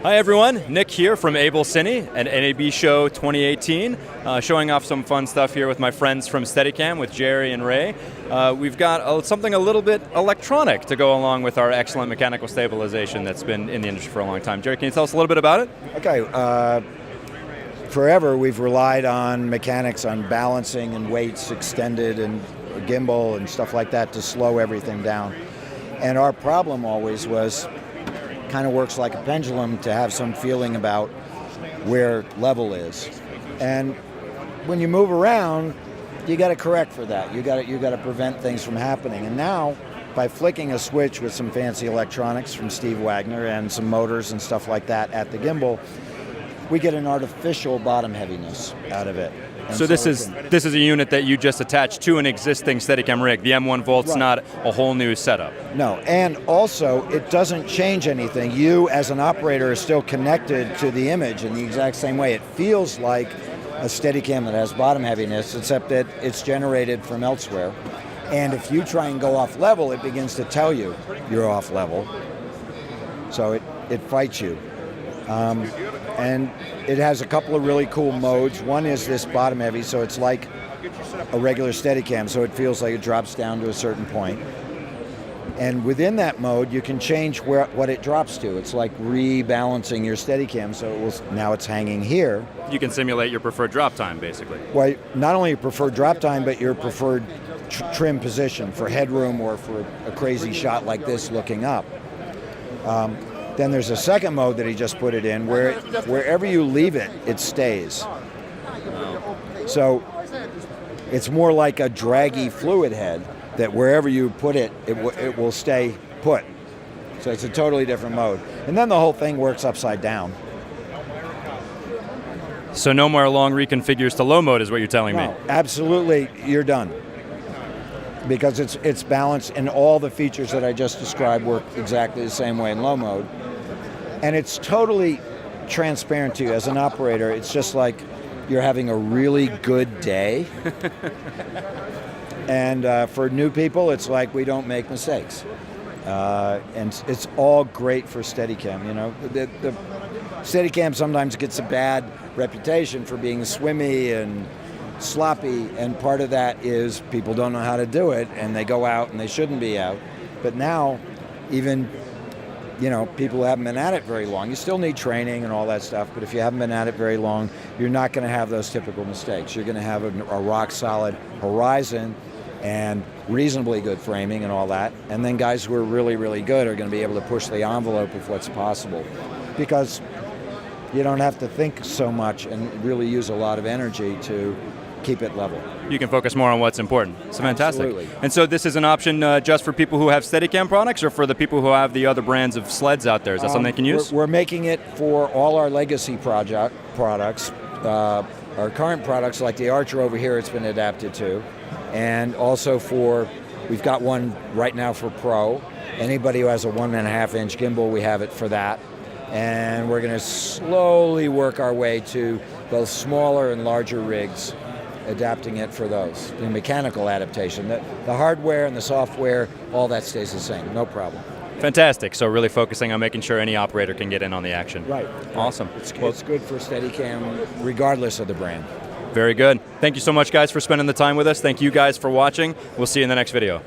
Hi everyone, Nick here from AbelCine at NAB Show 2018, showing off some fun stuff here with my friends from Steadicam, with Jerry and Ray. We've got something a little bit electronic to go along with our excellent mechanical stabilization that's been in the industry for a long time. Jerry, can you tell us a little bit about it? Okay, forever we've relied on mechanics, on balancing and weights extended and gimbal and stuff like that to slow everything down. And our problem always was, kind of works like a pendulum to have some feeling about where level is. And when you move around, you got to correct for that. You got to prevent things from happening. And now, by flicking a switch with some fancy electronics from Steve Wagner and some motors and stuff like that at the gimbal, we get an artificial bottom heaviness out of it. So this is a unit that you just attached to an existing Steadicam rig. The M1 Volt's Right. not a whole new setup. No, and also it doesn't change anything. You as an operator are still connected to the image in the exact same way. It feels like a Steadicam that has bottom heaviness, except that it's generated from elsewhere. And if you try and go off level, it begins to tell you you're off level. So it fights you. And it has a couple of really cool modes. One is this bottom heavy, so it's like a regular Steadicam, so it feels like it drops down to a certain point. And within that mode, you can change what it drops to. It's like rebalancing your Steadicam, so now it's hanging here. You can simulate your preferred drop time, basically. Well, not only your preferred drop time, but your preferred trim position for headroom or for a crazy shot like this looking up. Then there's a second mode that he just put it in where wherever you leave it, it stays. So it's more like a draggy fluid head that wherever you put it, it will stay put. So it's a totally different mode. And then the whole thing works upside down. So no more long reconfigures to low mode is what you're telling me. Absolutely, you're done. Because it's balanced and all the features that I just described work exactly the same way in low mode. And it's totally transparent to you. As an operator, it's just like you're having a really good day. And for new people, it's like we don't make mistakes. And it's all great for Steadicam. You know, the Steadicam sometimes gets a bad reputation for being swimmy and sloppy, and part of that is people don't know how to do it, and they go out and they shouldn't be out. But now, even people who haven't been at it very long, you still need training and all that stuff, but if you haven't been at it very long, you're not going to have those typical mistakes. You're going to have a rock-solid horizon and reasonably good framing and all that, and then guys who are really, really good are going to be able to push the envelope of what's possible, because you don't have to think so much and really use a lot of energy to keep it level. You can focus more on what's important. It's fantastic. Absolutely. And so this is an option just for people who have Steadicam products, or for the people who have the other brands of sleds out there? Is that something they can use? We're making it for all our legacy products. Our current products, like the Archer over here, it's been adapted to. And also we've got one right now for Pro. Anybody who has a 1.5-inch gimbal, we have it for that. And we're going to slowly work our way to both smaller and larger rigs, adapting it for those. The mechanical adaptation, the hardware and the software, all that stays the same, no problem. Fantastic. So really focusing on making sure any operator can get in on the action. Right. Awesome. It's good for Steadicam regardless of the brand. Very good. Thank you so much, guys, for spending the time with us. Thank you guys for watching. We'll see you in the next video.